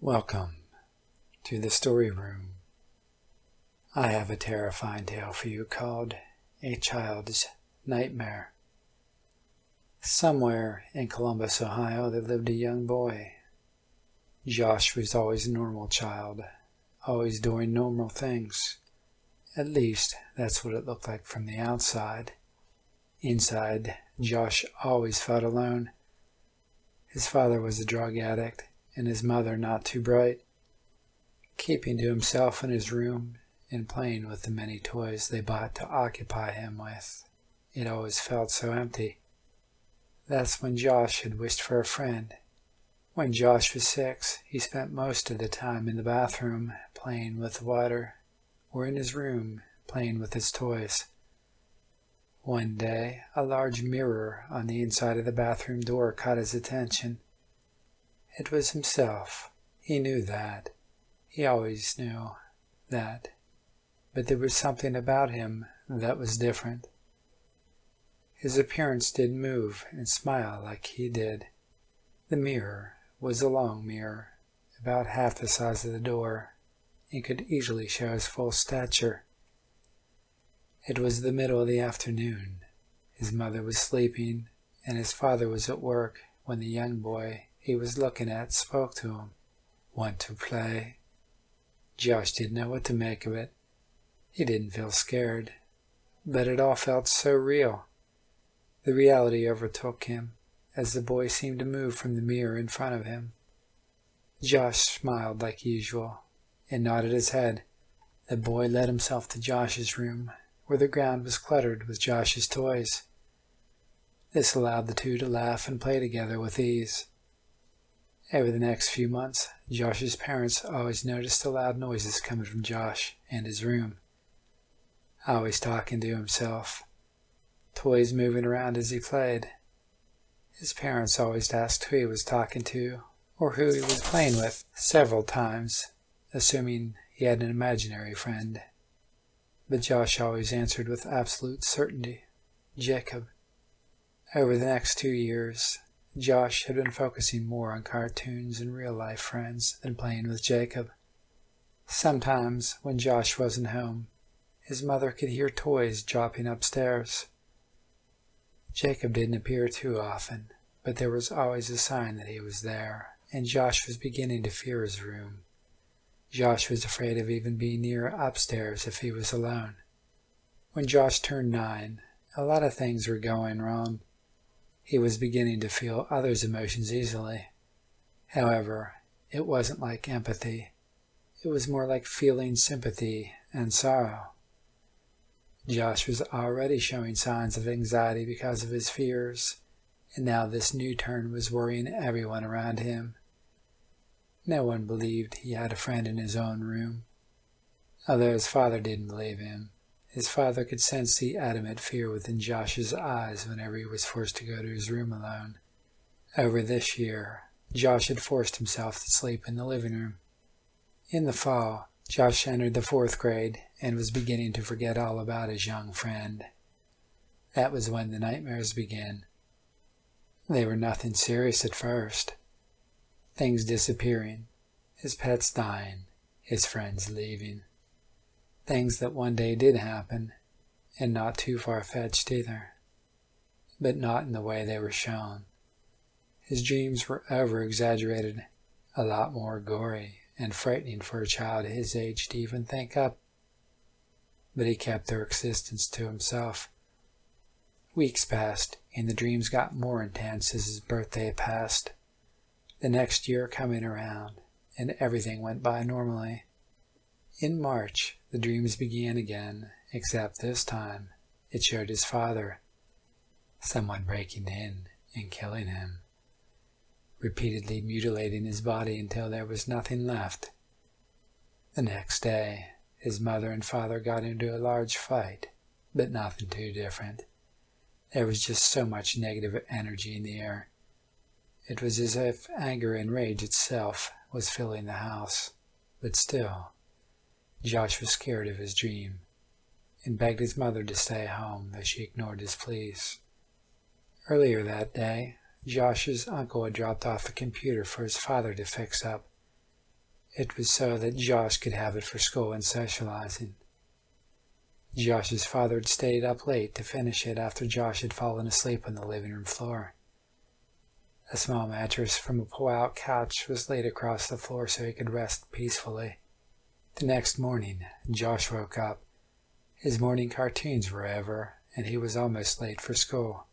Welcome to the story room. I have a terrifying tale for you called A Child's Nightmare. Somewhere in Columbus, Ohio, there lived a young boy. Josh was always a normal child, always doing normal things. At least, that's what it looked like from the outside. Inside, Josh always felt alone. His father was a drug addict, and his mother not too bright. Keeping to himself in his room and playing with the many toys they bought to occupy him with, it always felt so empty. That's when Josh had wished for a friend. When Josh was 6, he spent most of the time in the bathroom playing with the water, or in his room playing with his toys. One day, a large mirror on the inside of the bathroom door caught his attention. It was himself. He knew that. He always knew that. But there was something about him that was different. His appearance didn't move and smile like he did. The mirror was a long mirror, about half the size of the door, and could easily show his full stature. It was the middle of the afternoon. His mother was sleeping, and his father was at work when the young boy he was looking at spoke to him. "Want to play?" Josh didn't know what to make of it. He didn't feel scared, but it all felt so real. The reality overtook him as the boy seemed to move from the mirror in front of him. Josh smiled like usual and nodded his head. The boy led himself to Josh's room, where the ground was cluttered with Josh's toys. This allowed the two to laugh and play together with ease. Over the next few months, Josh's parents always noticed the loud noises coming from Josh and his room. Always talking to himself. Toys moving around as he played. His parents always asked who he was talking to or who he was playing with several times, assuming he had an imaginary friend. But Josh always answered with absolute certainty, Jacob. Over the next 2 years, Josh had been focusing more on cartoons and real-life friends than playing with Jacob. Sometimes, when Josh wasn't home, his mother could hear toys dropping upstairs. Jacob didn't appear too often, but there was always a sign that he was there, and Josh was beginning to fear his room. Josh was afraid of even being near upstairs if he was alone. When Josh turned 9, a lot of things were going wrong. He was beginning to feel others' emotions easily. However, it wasn't like empathy. It was more like feeling sympathy and sorrow. Josh was already showing signs of anxiety because of his fears, and now this new turn was worrying everyone around him. No one believed he had a friend in his own room. Although his father didn't believe him, his father could sense the adamant fear within Josh's eyes whenever he was forced to go to his room alone. Over this year, Josh had forced himself to sleep in the living room. In the fall, Josh entered the 4th grade and was beginning to forget all about his young friend. That was when the nightmares began. They were nothing serious at first. Things disappearing, his pets dying, his friends leaving. Things that one day did happen, and not too far-fetched either. But not in the way they were shown. His dreams were over-exaggerated, a lot more gory and frightening for a child his age to even think up. But he kept their existence to himself. Weeks passed, and the dreams got more intense as his birthday passed. The next year coming around, and everything went by normally. In March, the dreams began again, except this time it showed his father, someone breaking in and killing him, repeatedly mutilating his body until there was nothing left. The next day, his mother and father got into a large fight, but nothing too different. There was just so much negative energy in the air. It was as if anger and rage itself was filling the house, but still, Josh was scared of his dream, and begged his mother to stay home, though she ignored his pleas. Earlier that day, Josh's uncle had dropped off the computer for his father to fix up. It was so that Josh could have it for school and socializing. Josh's father had stayed up late to finish it after Josh had fallen asleep on the living room floor. A small mattress from a pull-out couch was laid across the floor so he could rest peacefully. The next morning, Josh woke up. His morning cartoons were over, and he was almost late for school.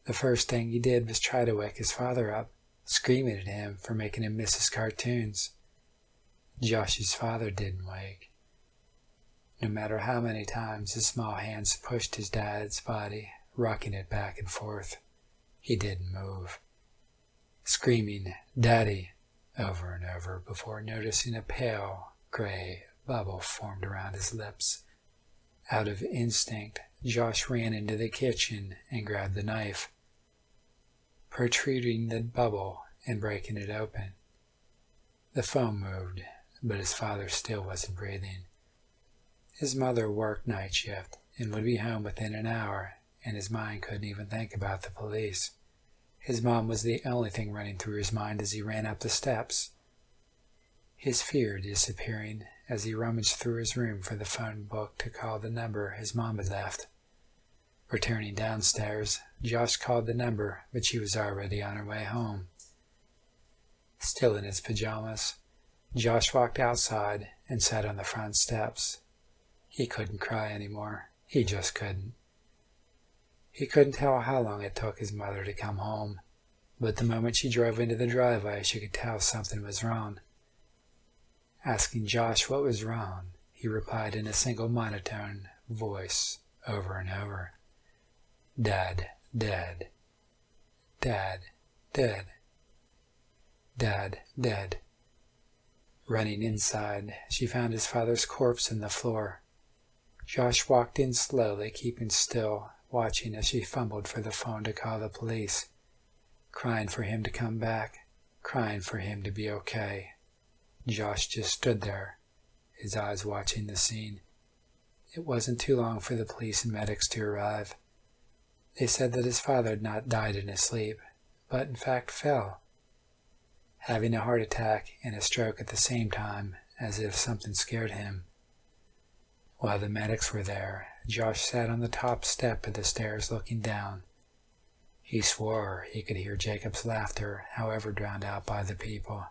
The first thing he did was try to wake his father up, screaming at him for making him miss his cartoons. Josh's father didn't wake. No matter how many times his small hands pushed his dad's body, rocking it back and forth, he didn't move, screaming, "Daddy," over and over before noticing a pale, gray bubble formed around his lips. Out of instinct, Josh ran into the kitchen and grabbed the knife, protruding the bubble and breaking it open. The foam moved, but his father still wasn't breathing. His mother worked night shift and would be home within an hour, and his mind couldn't even think about the police. His mom was the only thing running through his mind as he ran up the steps, his fear disappearing as he rummaged through his room for the phone book to call the number his mom had left. Returning downstairs, Josh called the number, but she was already on her way home. Still in his pajamas, Josh walked outside and sat on the front steps. He couldn't cry anymore. He just couldn't. He couldn't tell how long it took his mother to come home, but the moment she drove into the driveway, she could tell something was wrong. Asking Josh what was wrong, he replied in a single monotone voice over and over, "Dad, dead. Dad, dead. Dad, dead." Running inside, she found his father's corpse on the floor. Josh walked in slowly, keeping still, watching as she fumbled for the phone to call the police, crying for him to come back, crying for him to be okay. Josh just stood there, his eyes watching the scene. It wasn't too long for the police and medics to arrive. They said that his father had not died in his sleep, but in fact fell, having a heart attack and a stroke at the same time, as if something scared him. While the medics were there, Josh sat on the top step of the stairs looking down. He swore he could hear Jacob's laughter, however drowned out by the people.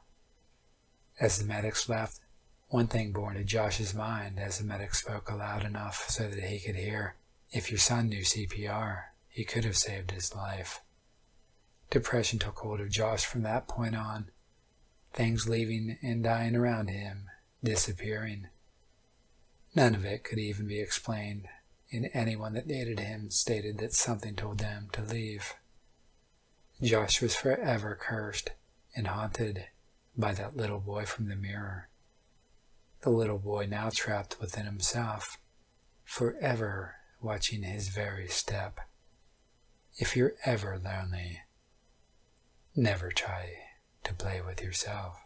As the medics left, one thing bore into Josh's mind as the medic spoke aloud enough so that he could hear. If your son knew CPR, he could have saved his life. Depression took hold of Josh from that point on, things leaving and dying around him, disappearing. None of it could even be explained, and anyone that dated him stated that something told them to leave. Josh was forever cursed and haunted by that little boy from the mirror. The little boy now trapped within himself, forever watching his very step. If you're ever lonely, never try to play with yourself.